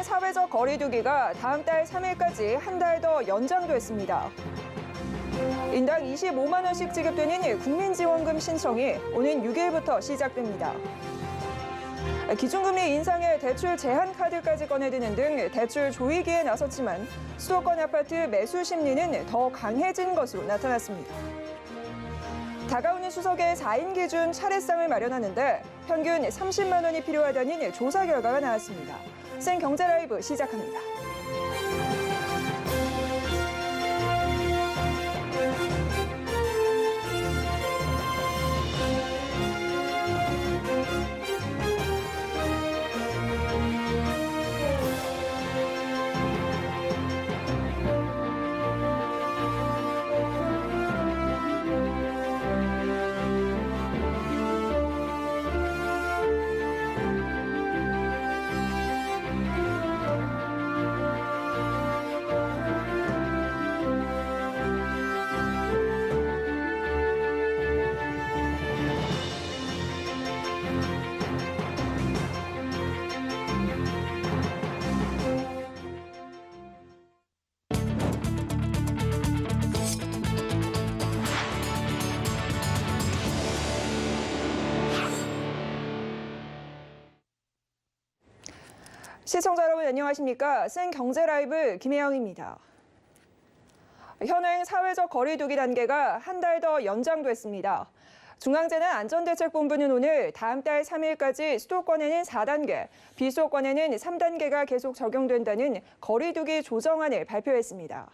현행 사회적 거리 두기가 다음 달 3일까지 한 달 더 연장됐습니다. 인당 25만 원씩 지급되는 국민지원금 신청이 오는 6일부터 시작됩니다. 기준금리 인상에 대출 제한 카드까지 꺼내드는 등 대출 조이기에 나섰지만 수도권 아파트 매수 심리는 더 강해진 것으로 나타났습니다. 다가오는 추석에 4인 기준 차례상을 마련하는데 평균 30만 원이 필요하다는 조사 결과가 나왔습니다. 생경제라이브 시작합니다. 시청자 여러분 안녕하십니까? 생경제라이브 김혜영입니다. 현행 사회적 거리 두기 단계가 한 달 더 연장됐습니다. 중앙재난안전대책본부는 오늘 다음 달 3일까지 수도권에는 4단계, 비수도권에는 3단계가 계속 적용된다는 거리 두기 조정안을 발표했습니다.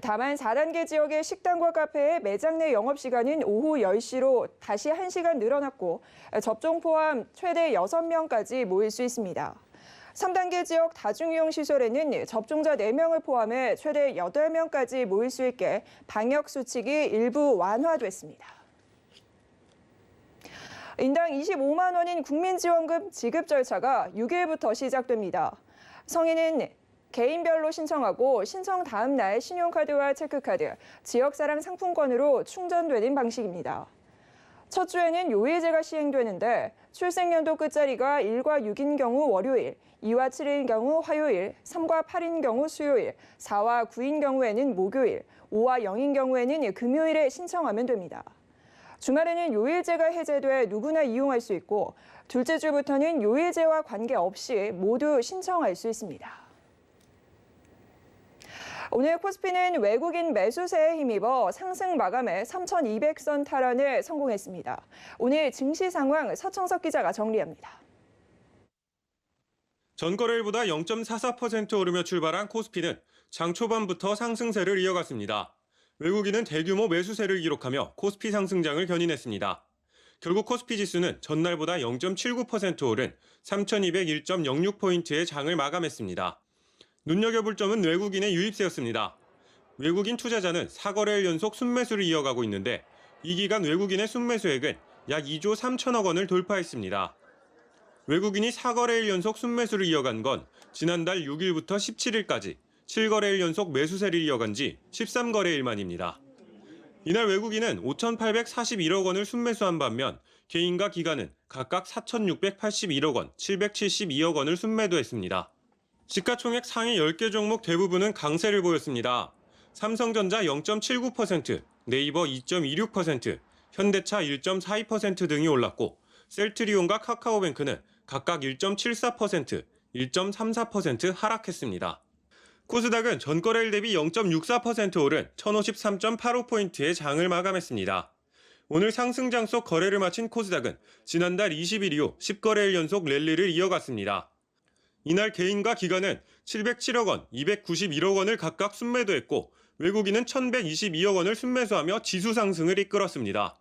다만 4단계 지역의 식당과 카페의 매장 내 영업시간은 오후 10시로 다시 1시간 늘어났고 접종 포함 최대 6명까지 모일 수 있습니다. 3단계 지역 다중이용시설에는 접종자 4명을 포함해 최대 8명까지 모일 수 있게 방역수칙이 일부 완화됐습니다. 인당 25만 원인 국민지원금 지급 절차가 6일부터 시작됩니다. 성인은 개인별로 신청하고 신청 다음 날 신용카드와 체크카드, 지역사랑 상품권으로 충전되는 방식입니다. 첫 주에는 요일제가 시행되는데 출생연도 끝자리가 1과 6인 경우 월요일, 2와 7인 경우 화요일, 3과 8인 경우 수요일, 4와 9인 경우에는 목요일, 5와 0인 경우에는 금요일에 신청하면 됩니다. 주말에는 요일제가 해제돼 누구나 이용할 수 있고 둘째 주부터는 요일제와 관계없이 모두 신청할 수 있습니다. 오늘 코스피는 외국인 매수세에 힘입어 상승 마감에 3,200선 탈환에 성공했습니다. 오늘 증시 상황 서청석 기자가 정리합니다. 전거래일보다 0.44% 오르며 출발한 코스피는 장 초반부터 상승세를 이어갔습니다. 외국인은 대규모 매수세를 기록하며 코스피 상승장을 견인했습니다. 결국 코스피 지수는 전날보다 0.79% 오른 3,201.06포인트의 장을 마감했습니다. 눈여겨볼 점은 외국인의 유입세였습니다. 외국인 투자자는 4거래일 연속 순매수를 이어가고 있는데 이 기간 외국인의 순매수액은 약 2조 3천억 원을 돌파했습니다. 외국인이 4거래일 연속 순매수를 이어간 건 지난달 6일부터 17일까지 7거래일 연속 매수세를 이어간 지 13거래일 만입니다. 이날 외국인은 5,841억 원을 순매수한 반면 개인과 기관은 각각 4,681억 원, 772억 원을 순매도했습니다. 시가총액 상위 10개 종목 대부분은 강세를 보였습니다. 삼성전자 0.79%, 네이버 2.26%, 현대차 1.42% 등이 올랐고 셀트리온과 카카오뱅크는 각각 1.74%, 1.34% 하락했습니다. 코스닥은 전거래일 대비 0.64% 오른 1,053.85포인트의 장을 마감했습니다. 오늘 상승장 속 거래를 마친 코스닥은 지난달 20일 이후 10거래일 연속 랠리를 이어갔습니다. 이날 개인과 기관은 707억 원, 291억 원을 각각 순매도했고 외국인은 1,122억 원을 순매수하며 지수 상승을 이끌었습니다.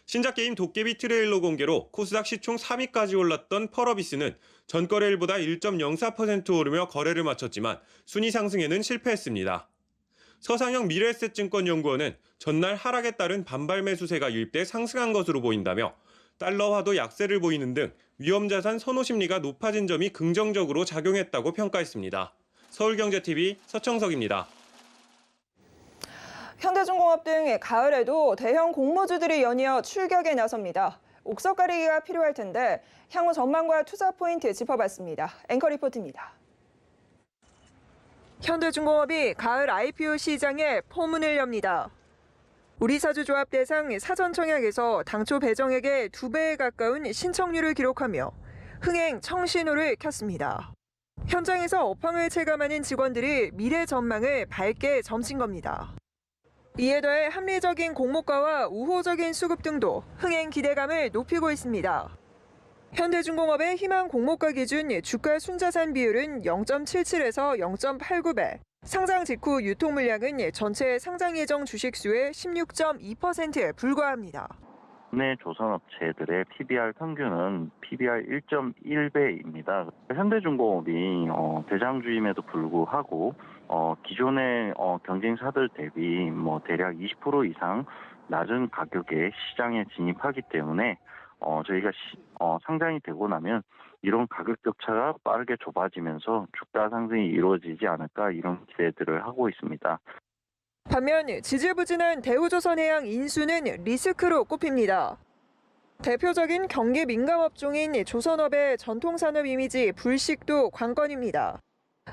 신작 게임 도깨비 트레일러 공개로 코스닥 시총 3위까지 올랐던 펄어비스는 전거래일보다 1.04% 오르며 거래를 마쳤지만 순위 상승에는 실패했습니다. 서상영 미래에셋증권연구원은 전날 하락에 따른 반발 매수세가 유입돼 상승한 것으로 보인다며 달러화도 약세를 보이는 등 위험자산 선호 심리가 높아진 점이 긍정적으로 작용했다고 평가했습니다. 서울경제TV 서청석입니다. 현대중공업 등 가을에도 대형 공모주들이 연이어 출격에 나섭니다. 옥석 가리기가 필요할 텐데 향후 전망과 투자 포인트 짚어봤습니다. 앵커 리포트입니다. 현대중공업이 가을 IPO 시장에 포문을 엽니다. 우리사주조합 대상 사전청약에서 당초 배정액의 2배에 가까운 신청률을 기록하며 흥행 청신호를 켰습니다. 현장에서 업황을 체감하는 직원들이 미래 전망을 밝게 점친 겁니다. 이에 더해 합리적인 공모가와 우호적인 수급 등도 흥행 기대감을 높이고 있습니다. 현대중공업의 희망 공모가 기준 주가 순자산 비율은 0.77에서 0.89배, 상장 직후 유통 물량은 전체 상장 예정 주식 수의 16.2%에 불과합니다. 국내 조선업체들의 PBR 평균은 PBR 1.1배입니다. 현대중공업이 대장주임에도 불구하고 기존의 경쟁사들 대비 대략 20% 이상 낮은 가격에 시장에 진입하기 때문에 저희가 상장이 되고 나면 이런 가격 격차가 빠르게 좁아지면서 주가 상승이 이루어지지 않을까 이런 기대들을 하고 있습니다. 반면 지지부진한 대우조선해양 인수는 리스크로 꼽힙니다. 대표적인 경기 민감 업종인 조선업의 전통산업 이미지 불식도 관건입니다.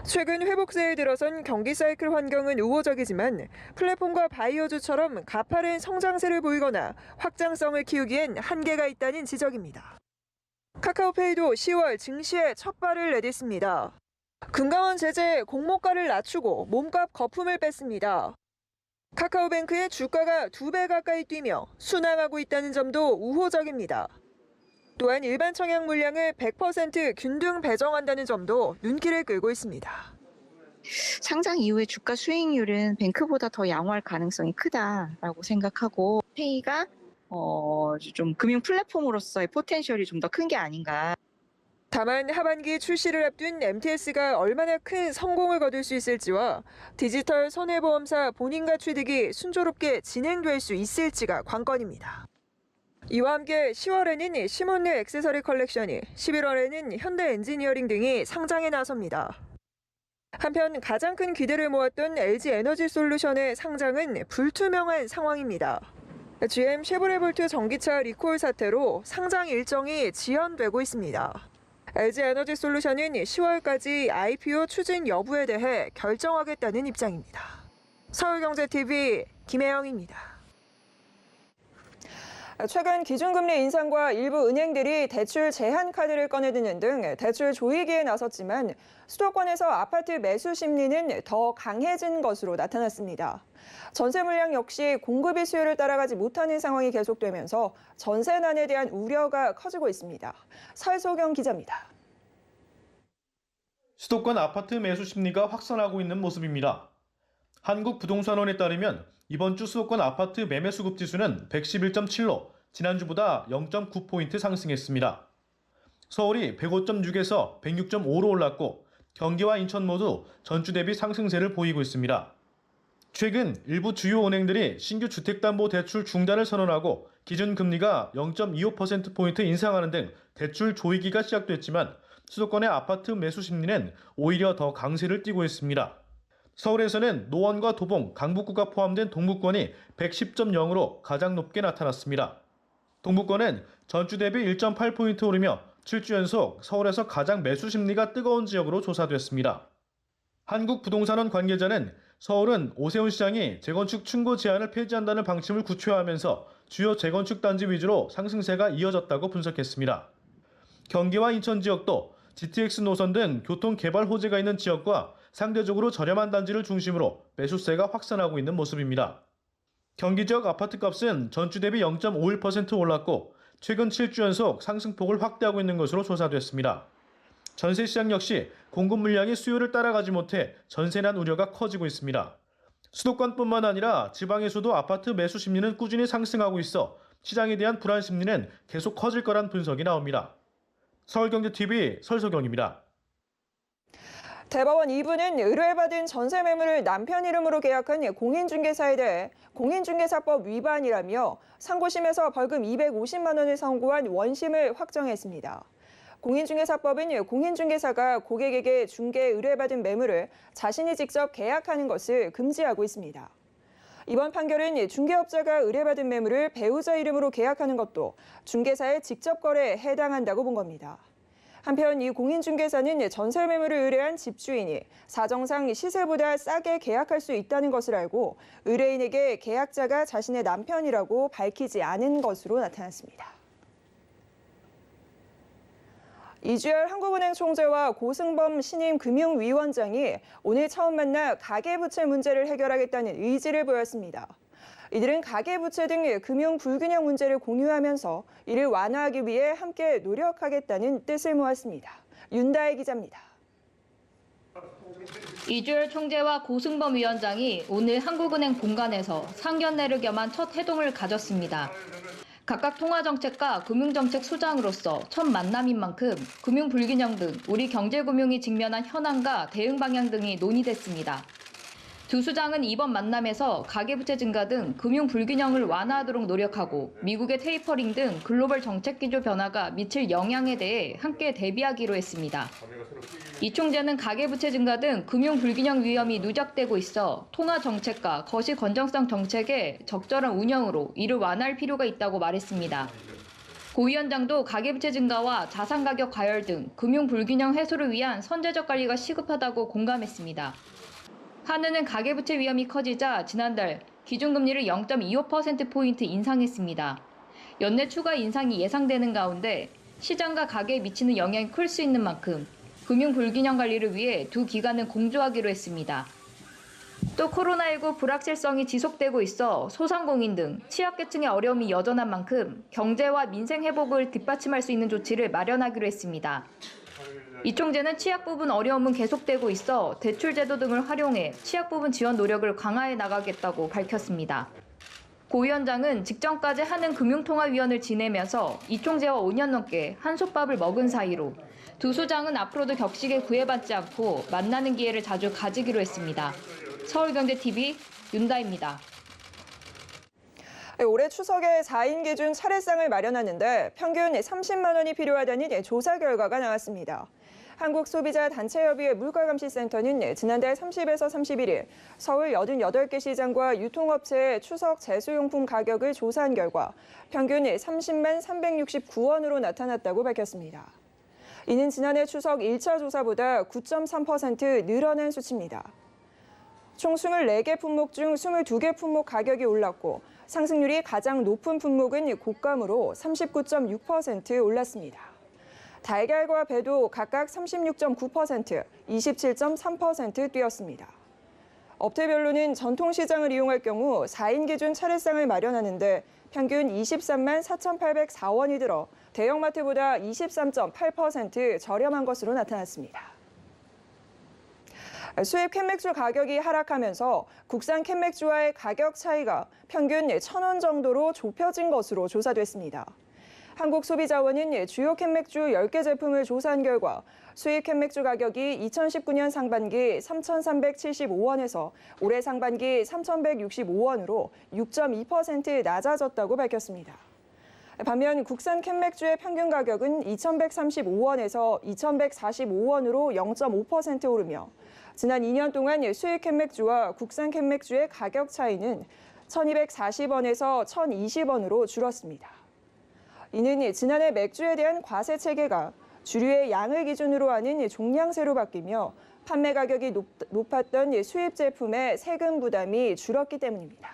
최근 회복세에 들어선 경기 사이클 환경은 우호적이지만 플랫폼과 바이오주처럼 가파른 성장세를 보이거나 확장성을 키우기엔 한계가 있다는 지적입니다. 카카오페이도 10월 증시에 첫 발을 내딛습니다. 금감원 제재에 공모가를 낮추고 몸값 거품을 뺐습니다. 카카오뱅크의 주가가 2배 가까이 뛰며 순항하고 있다는 점도 우호적입니다. 또한 일반 청약 물량을 100% 균등 배정한다는 점도 눈길을 끌고 있습니다. 상장 이후의 주가 수익률은 뱅크보다 더 양호할 가능성이 크다라고 생각하고 페이가 좀 금융 플랫폼으로서의 포텐셜이 좀 더 큰 게 아닌가. 다만 하반기 출시를 앞둔 MTS가 얼마나 큰 성공을 거둘 수 있을지와 디지털 손해보험사 본인가 취득이 순조롭게 진행될 수 있을지가 관건입니다. 이와 함께 10월에는 시몬르 액세서리 컬렉션이, 11월에는 현대 엔지니어링 등이 상장에 나섭니다. 한편 가장 큰 기대를 모았던 LG 에너지 솔루션의 상장은 불투명한 상황입니다. GM 쉐보레볼트 전기차 리콜 사태로 상장 일정이 지연되고 있습니다. LG 에너지 솔루션은 10월까지 IPO 추진 여부에 대해 결정하겠다는 입장입니다. 서울경제TV 김혜영입니다. 최근 기준금리 인상과 일부 은행들이 대출 제한 카드를 꺼내드는 등 대출 조이기에 나섰지만 수도권에서 아파트 매수 심리는 더 강해진 것으로 나타났습니다. 전세 물량 역시 공급이 수요를 따라가지 못하는 상황이 계속되면서 전세난에 대한 우려가 커지고 있습니다. 설소경 기자입니다. 수도권 아파트 매수 심리가 확산하고 있는 모습입니다. 한국부동산원에 따르면 이번 주 수도권 아파트 매매 수급 지수는 111.7로 지난주보다 0.9포인트 상승했습니다. 서울이 105.6에서 106.5로 올랐고 경기와 인천 모두 전주 대비 상승세를 보이고 있습니다. 최근 일부 주요 은행들이 신규 주택담보대출 중단을 선언하고 기준금리가 0.25%포인트 인상하는 등 대출 조이기가 시작됐지만 수도권의 아파트 매수 심리는 오히려 더 강세를 띠고 있습니다. 서울에서는 노원과 도봉, 강북구가 포함된 동북권이 110.0으로 가장 높게 나타났습니다. 동북권은 전주 대비 1.8포인트 오르며 7주 연속 서울에서 가장 매수 심리가 뜨거운 지역으로 조사됐습니다. 한국부동산원 관계자는 서울은 오세훈 시장이 재건축 충고 제한을 폐지한다는 방침을 구체화하면서 주요 재건축 단지 위주로 상승세가 이어졌다고 분석했습니다. 경기와 인천 지역도 GTX 노선 등 교통 개발 호재가 있는 지역과 상대적으로 저렴한 단지를 중심으로 매수세가 확산하고 있는 모습입니다. 경기 지역 아파트 값은 전주 대비 0.51% 올랐고 최근 7주 연속 상승폭을 확대하고 있는 것으로 조사됐습니다. 전세 시장 역시 공급 물량이 수요를 따라가지 못해 전세난 우려가 커지고 있습니다. 수도권뿐만 아니라 지방에서도 아파트 매수 심리는 꾸준히 상승하고 있어 시장에 대한 불안 심리는 계속 커질 거란 분석이 나옵니다. 서울경제TV 설소경입니다. 대법원 2부는 의뢰받은 전세 매물을 남편 이름으로 계약한 공인중개사에 대해 공인중개사법 위반이라며 상고심에서 벌금 250만 원을 선고한 원심을 확정했습니다. 공인중개사법은 공인중개사가 고객에게 중개 의뢰받은 매물을 자신이 직접 계약하는 것을 금지하고 있습니다. 이번 판결은 중개업자가 의뢰받은 매물을 배우자 이름으로 계약하는 것도 중개사의 직접 거래에 해당한다고 본 겁니다. 한편 이 공인중개사는 전세 매물을 의뢰한 집주인이 사정상 시세보다 싸게 계약할 수 있다는 것을 알고 의뢰인에게 계약자가 자신의 남편이라고 밝히지 않은 것으로 나타났습니다. 이주열 한국은행 총재와 고승범 신임 금융위원장이 오늘 처음 만나 가계부채 문제를 해결하겠다는 의지를 보였습니다. 이들은 가계부채 등 금융 불균형 문제를 공유하면서 이를 완화하기 위해 함께 노력하겠다는 뜻을 모았습니다. 윤다혜 기자입니다. 이주열 총재와 고승범 위원장이 오늘 한국은행 본관에서 상견례를 겸한 첫 회동을 가졌습니다. 각각 통화정책과 금융정책 수장으로서 첫 만남인 만큼 금융 불균형 등 우리 경제금융이 직면한 현안과 대응 방향 등이 논의됐습니다. 두 수장은 이번 만남에서 가계부채 증가 등 금융 불균형을 완화하도록 노력하고 미국의 테이퍼링 등 글로벌 정책 기조 변화가 미칠 영향에 대해 함께 대비하기로 했습니다. 이 총재는 가계부채 증가 등 금융 불균형 위험이 누적되고 있어 통화 정책과 거시 건전성 정책의 적절한 운영으로 이를 완화할 필요가 있다고 말했습니다. 고 위원장도 가계부채 증가와 자산 가격 과열 등 금융 불균형 해소를 위한 선제적 관리가 시급하다고 공감했습니다. 한은은 가계부채 위험이 커지자 지난달 기준금리를 0.25%포인트 인상했습니다. 연내 추가 인상이 예상되는 가운데 시장과 가계에 미치는 영향이 클 수 있는 만큼 금융 불균형 관리를 위해 두 기관은 공조하기로 했습니다. 또 코로나19 불확실성이 지속되고 있어 소상공인 등 취약계층의 어려움이 여전한 만큼 경제와 민생 회복을 뒷받침할 수 있는 조치를 마련하기로 했습니다. 이 총재는 취약 부분 어려움은 계속되고 있어 대출 제도 등을 활용해 취약 부분 지원 노력을 강화해 나가겠다고 밝혔습니다. 고 위원장은 직전까지 한은 금융통화위원을 지내면서 이 총재와 5년 넘게 한솥밥을 먹은 사이로 두 수장은 앞으로도 격식에 구애받지 않고 만나는 기회를 자주 가지기로 했습니다. 서울경제TV 윤다입니다. 올해 추석에 4인 기준 차례상을 마련하는데 평균 30만 원이 필요하다는 조사 결과가 나왔습니다. 한국소비자단체협의회 물가감시센터는 지난달 30에서 31일 서울 88개 시장과 유통업체의 추석 제수용품 가격을 조사한 결과 평균 30만 369원으로 나타났다고 밝혔습니다. 이는 지난해 추석 1차 조사보다 9.3% 늘어난 수치입니다. 총 24개 품목 중 22개 품목 가격이 올랐고 상승률이 가장 높은 품목은 곶감으로 39.6% 올랐습니다. 달걀과 배도 각각 36.9%, 27.3% 뛰었습니다. 업체별로는 전통시장을 이용할 경우 4인 기준 차례상을 마련하는데 평균 23만 4,804원이 들어 대형마트보다 23.8% 저렴한 것으로 나타났습니다. 수입 캔맥주 가격이 하락하면서 국산 캔맥주와의 가격 차이가 평균 1,000원 정도로 좁혀진 것으로 조사됐습니다. 한국소비자원은 주요 캔맥주 10개 제품을 조사한 결과 수입 캔맥주 가격이 2019년 상반기 3,375원에서 올해 상반기 3,165원으로 6.2% 낮아졌다고 밝혔습니다. 반면 국산 캔맥주의 평균 가격은 2,135원에서 2,145원으로 0.5% 오르며 지난 2년 동안 수입 캔맥주와 국산 캔맥주의 가격 차이는 1,240원에서 1,020원으로 줄었습니다. 이는 지난해 맥주에 대한 과세 체계가 주류의 양을 기준으로 하는 종량세로 바뀌며 판매 가격이 높았던 수입 제품의 세금 부담이 줄었기 때문입니다.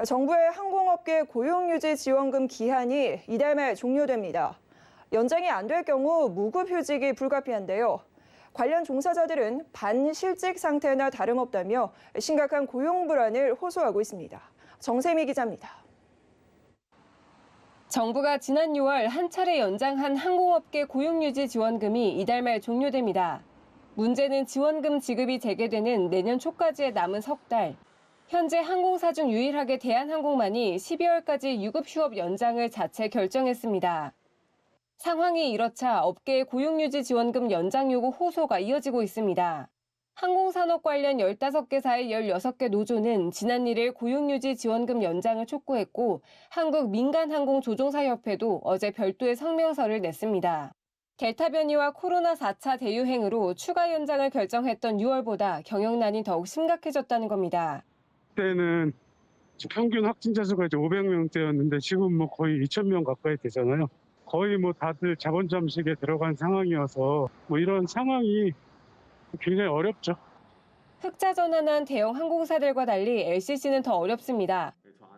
정부의 항공업계 고용유지 지원금 기한이 이달 말 종료됩니다. 연장이 안 될 경우 무급휴직이 불가피한데요. 관련 종사자들은 반실직 상태나 다름없다며 심각한 고용 불안을 호소하고 있습니다. 정세미 기자입니다. 정부가 지난 6월 한 차례 연장한 항공업계 고용유지 지원금이 이달 말 종료됩니다. 문제는 지원금 지급이 재개되는 내년 초까지의 남은 석 달. 현재 항공사 중 유일하게 대한항공만이 12월까지 유급휴업 연장을 자체 결정했습니다. 상황이 이렇자 업계의 고용유지 지원금 연장 요구 호소가 이어지고 있습니다. 항공산업 관련 15개사의 16개 노조는 지난 1일 고용유지 지원금 연장을 촉구했고 한국민간항공조종사협회도 어제 별도의 성명서를 냈습니다. 델타 변이와 코로나 4차 대유행으로 추가 연장을 결정했던 6월보다 경영난이 더욱 심각해졌다는 겁니다. 그때는 평균 확진자 수가 이제 500명대였는데 지금 뭐 거의 2,000명 가까이 되잖아요. 거의 뭐 다들 자본 잠식에 들어간 상황이어서 뭐 이런 상황이 굉장히 어렵죠. 흑자 전환한 대형 항공사들과 달리 LCC는 더 어렵습니다.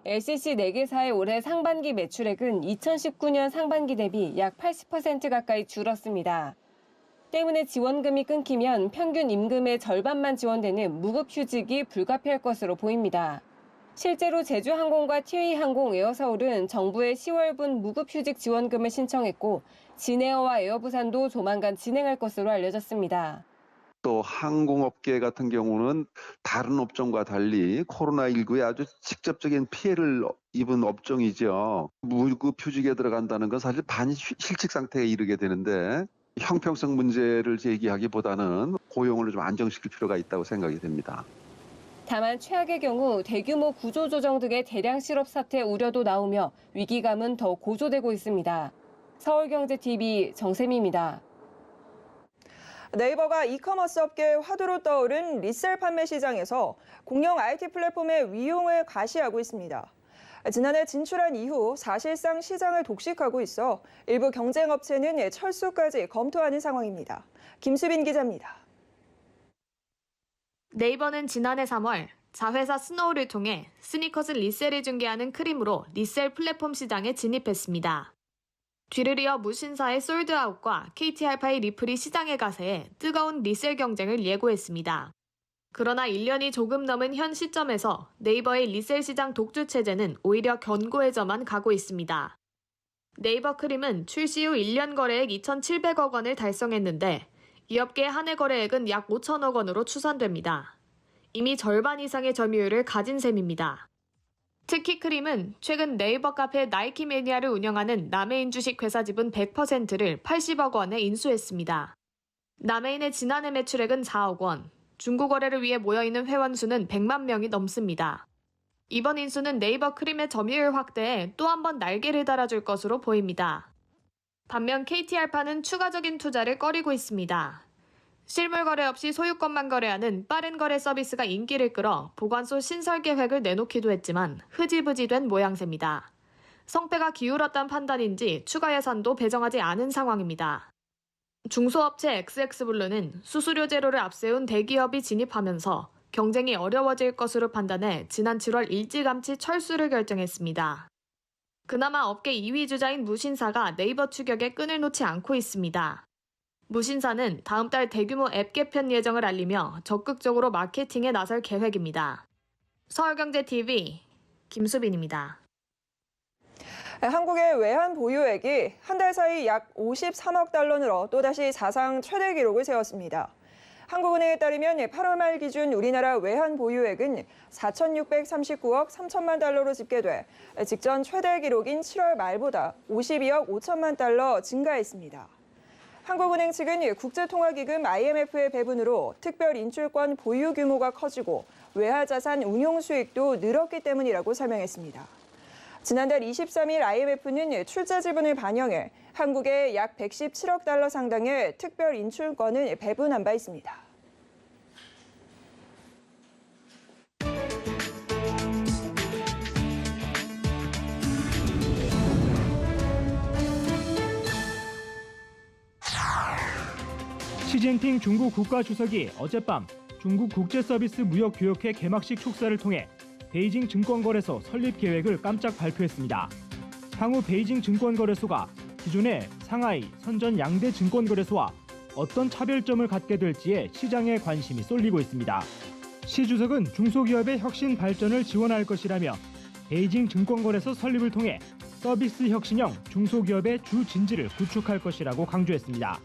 LCC 4개사의 올해 상반기 매출액은 2019년 상반기 대비 약 80% 가까이 줄었습니다. 때문에 지원금이 끊기면 평균 임금의 절반만 지원되는 무급휴직이 불가피할 것으로 보입니다. 실제로 제주항공과 티웨이항공, 에어서울은 정부의 10월분 무급휴직 지원금을 신청했고 진에어와 에어부산도 조만간 진행할 것으로 알려졌습니다. 또 항공업계 같은 경우는 다른 업종과 달리 코로나19에 아주 직접적인 피해를 입은 업종이죠. 무급휴직에 들어간다는 건 사실 반실직 상태에 이르게 되는데 형평성 문제를 제기하기보다는 고용을 좀 안정시킬 필요가 있다고 생각이 됩니다. 다만 최악의 경우 대규모 구조조정 등의 대량 실업 사태 우려도 나오며 위기감은 더 고조되고 있습니다. 서울경제TV 정세미입니다. 네이버가 이커머스 업계의 화두로 떠오른 리셀 판매 시장에서 공영 IT 플랫폼의 위용을 과시하고 있습니다. 지난해 진출한 이후 사실상 시장을 독식하고 있어 일부 경쟁업체는 철수까지 검토하는 상황입니다. 김수빈 기자입니다. 네이버는 지난해 3월 자회사 스노우를 통해 스니커즈 리셀을 중개하는 크림으로 리셀 플랫폼 시장에 진입했습니다. 뒤를 이어 무신사의 솔드아웃과 KT알파의 리플이 시장에 가세해 뜨거운 리셀 경쟁을 예고했습니다. 그러나 1년이 조금 넘은 현 시점에서 네이버의 리셀 시장 독주 체제는 오히려 견고해져만 가고 있습니다. 네이버 크림은 출시 후 1년 거래액 2,700억 원을 달성했는데 이 업계의 한 해 거래액은 약 5천억 원으로 추산됩니다. 이미 절반 이상의 점유율을 가진 셈입니다. 특히 크림은 최근 네이버 카페 나이키 매니아를 운영하는 남해인 주식 회사 지분 100%를 80억 원에 인수했습니다. 남해인의 지난해 매출액은 4억 원, 중고 거래를 위해 모여있는 회원 수는 100만 명이 넘습니다. 이번 인수는 네이버 크림의 점유율 확대에 또 한 번 날개를 달아줄 것으로 보입니다. 반면 KT알파는 추가적인 투자를 꺼리고 있습니다. 실물 거래 없이 소유권만 거래하는 빠른 거래 서비스가 인기를 끌어 보관소 신설 계획을 내놓기도 했지만 흐지부지된 모양새입니다. 성패가 기울었단 판단인지 추가 예산도 배정하지 않은 상황입니다. 중소업체 XX블루는 수수료 제로를 앞세운 대기업이 진입하면서 경쟁이 어려워질 것으로 판단해 지난 7월 일찌감치 철수를 결정했습니다. 그나마 업계 2위 주자인 무신사가 네이버 추격에 끈을 놓지 않고 있습니다. 무신사는 다음 달 대규모 앱 개편 예정을 알리며 적극적으로 마케팅에 나설 계획입니다. 서울경제TV 김수빈입니다. 한국의 외환 보유액이 한 달 사이 약 53억 달러 늘어 또다시 사상 최대 기록을 세웠습니다. 한국은행에 따르면 8월 말 기준 우리나라 외환 보유액은 4,639억 3천만 달러로 집계돼 직전 최대 기록인 7월 말보다 52억 5천만 달러 증가했습니다. 한국은행 측은 국제통화기금 IMF의 배분으로 특별 인출권 보유 규모가 커지고 외화자산 운용 수익도 늘었기 때문이라고 설명했습니다. 지난달 23일 IMF는 출자 지분을 반영해 한국에 약 117억 달러 상당의 특별 인출권을 배분한 바 있습니다. 시진핑 중국 국가주석이 어젯밤 중국 국제서비스 무역교역회 개막식 축사를 통해 베이징 증권거래소 설립 계획을 깜짝 발표했습니다. 향후 베이징 증권거래소가 기존의 상하이, 선전 양대 증권거래소와 어떤 차별점을 갖게 될지에 시장의 관심이 쏠리고 있습니다. 시 주석은 중소기업의 혁신 발전을 지원할 것이라며 베이징 증권거래소 설립을 통해 서비스 혁신형 중소기업의 주 진지를 구축할 것이라고 강조했습니다.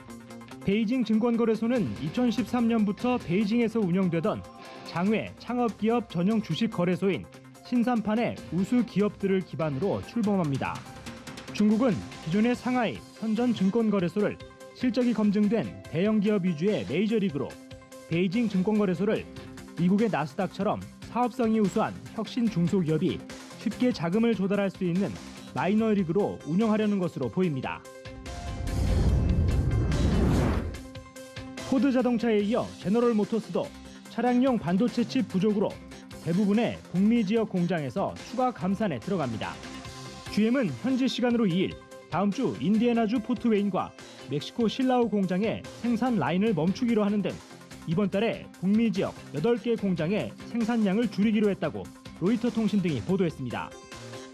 베이징 증권거래소는 2013년부터 베이징에서 운영되던 장외 창업기업 전용 주식 거래소인 신삼판의 우수 기업들을 기반으로 출범합니다. 중국은 기존의 상하이 선전 증권거래소를 실적이 검증된 대형 기업 위주의 메이저리그로, 베이징 증권거래소를 미국의 나스닥처럼 사업성이 우수한 혁신 중소기업이 쉽게 자금을 조달할 수 있는 마이너리그로 운영하려는 것으로 보입니다. 포드 자동차에 이어 제너럴 모터스도 차량용 반도체 칩 부족으로 대부분의 북미 지역 공장에서 추가 감산에 들어갑니다. GM은 현지 시간으로 2일 다음 주 인디애나주 포트웨인과 멕시코 실라우 공장의 생산 라인을 멈추기로 하는 등 이번 달에 북미 지역 8개 공장의 생산량을 줄이기로 했다고 로이터 통신 등이 보도했습니다.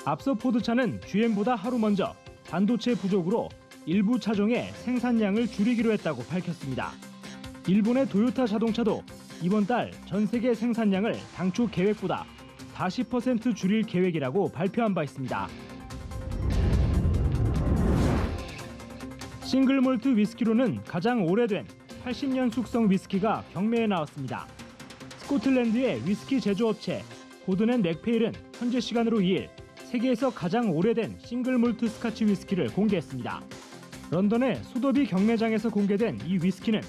앞서 포드차는 GM보다 하루 먼저 반도체 부족으로 일부 차종의 생산량을 줄이기로 했다고 밝혔습니다. 일본의 도요타 자동차도 이번 달 전 세계 생산량을 당초 계획보다 40% 줄일 계획이라고 발표한 바 있습니다. 싱글몰트 위스키로는 가장 오래된 80년 숙성 위스키가 경매에 나왔습니다. 스코틀랜드의 위스키 제조업체 고든 앤 맥페일은 현재 시간으로 2일 세계에서 가장 오래된 싱글몰트 스카치 위스키를 공개했습니다. 런던의 소더비 경매장에서 공개된 이 위스키는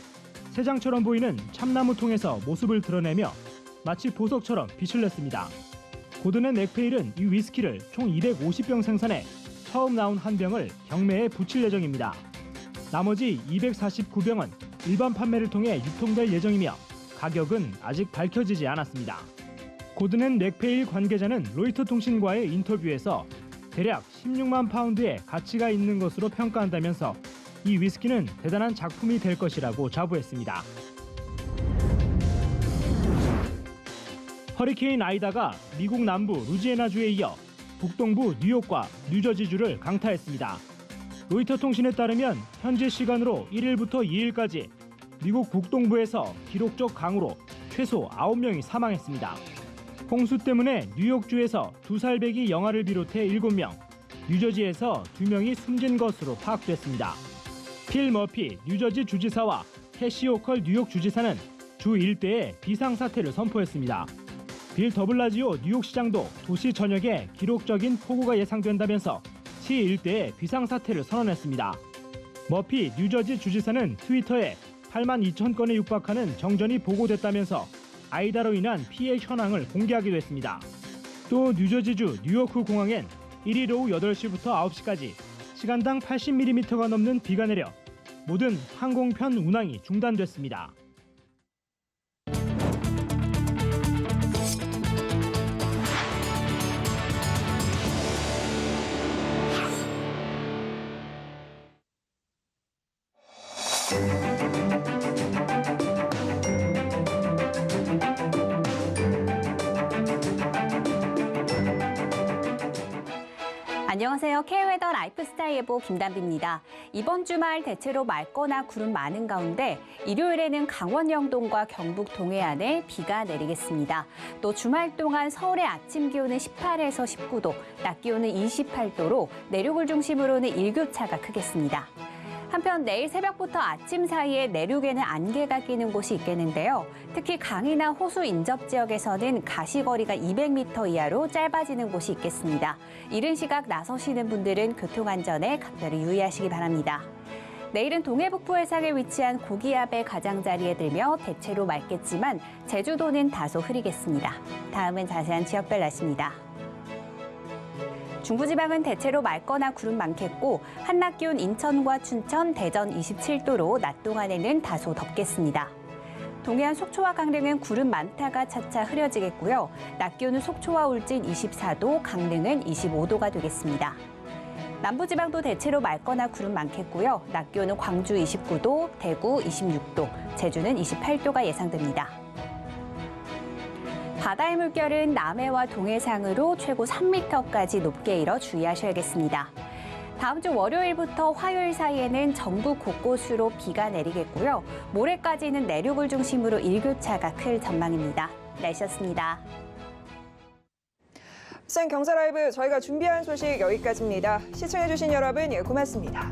새장처럼 보이는 참나무 통에서 모습을 드러내며 마치 보석처럼 빛을 냈습니다. 고든 앤 맥페일은 이 위스키를 총 250병 생산해 처음 나온 한 병을 경매에 붙일 예정입니다. 나머지 249병은 일반 판매를 통해 유통될 예정이며 가격은 아직 밝혀지지 않았습니다. 고든 앤 맥페일 관계자는 로이터 통신과의 인터뷰에서 대략 16만 파운드의 가치가 있는 것으로 평가한다면서 이 위스키는 대단한 작품이 될 것이라고 자부했습니다. 허리케인 아이다가 미국 남부 루지애나주에 이어 북동부 뉴욕과 뉴저지주를 강타했습니다. 로이터 통신에 따르면 현재 시간으로 1일부터 2일까지 미국 북동부에서 기록적 강우로 최소 9명이 사망했습니다. 홍수 때문에 뉴욕주에서 2살배기 영아를 비롯해 7명, 뉴저지에서 2명이 숨진 것으로 파악됐습니다. 필 머피 뉴저지 주지사와 캐시 호컬 뉴욕 주지사는 주 일대에 비상사태를 선포했습니다. 빌 더블라지오 뉴욕시장도 도시 전역에 기록적인 폭우가 예상된다면서 시 일대에 비상사태를 선언했습니다. 머피 뉴저지 주지사는 트위터에 8만 2천 건에 육박하는 정전이 보고됐다면서 아이다로 인한 피해 현황을 공개하기도 했습니다. 또 뉴저지주 뉴요크 공항엔 1일 오후 8시부터 9시까지 시간당 80mm가 넘는 비가 내려 모든 항공편 운항이 중단됐습니다. 안녕하세요. K웨더 라이프스타일 예보 김단비입니다. 이번 주말 대체로 맑거나 구름 많은 가운데 일요일에는 강원 영동과 경북 동해안에 비가 내리겠습니다. 또 주말 동안 서울의 아침 기온은 18에서 19도, 낮 기온은 28도로 내륙을 중심으로는 일교차가 크겠습니다. 한편 내일 새벽부터 아침 사이에 내륙에는 안개가 끼는 곳이 있겠는데요. 특히 강이나 호수 인접 지역에서는 가시거리가 200m 이하로 짧아지는 곳이 있겠습니다. 이른 시각 나서시는 분들은 교통안전에 각별히 유의하시기 바랍니다. 내일은 동해북부 해상에 위치한 고기압의 가장자리에 들며 대체로 맑겠지만 제주도는 다소 흐리겠습니다. 다음은 자세한 지역별 날씨입니다. 중부지방은 대체로 맑거나 구름 많겠고 한낮 기온 인천과 춘천, 대전 27도로 낮 동안에는 다소 덥겠습니다. 동해안 속초와 강릉은 구름 많다가 차차 흐려지겠고요. 낮 기온은 속초와 울진 24도, 강릉은 25도가 되겠습니다. 남부지방도 대체로 맑거나 구름 많겠고요. 낮 기온은 광주 29도, 대구 26도, 제주는 28도가 예상됩니다. 바다의 물결은 남해와 동해상으로 최고 3m까지 높게 일어 주의하셔야겠습니다. 다음 주 월요일부터 화요일 사이에는 전국 곳곳으로 비가 내리겠고요. 모레까지는 내륙을 중심으로 일교차가 클 전망입니다. 날씨였습니다. 경사라이브 저희가 준비한 소식 여기까지입니다. 시청해주신 여러분 고맙습니다.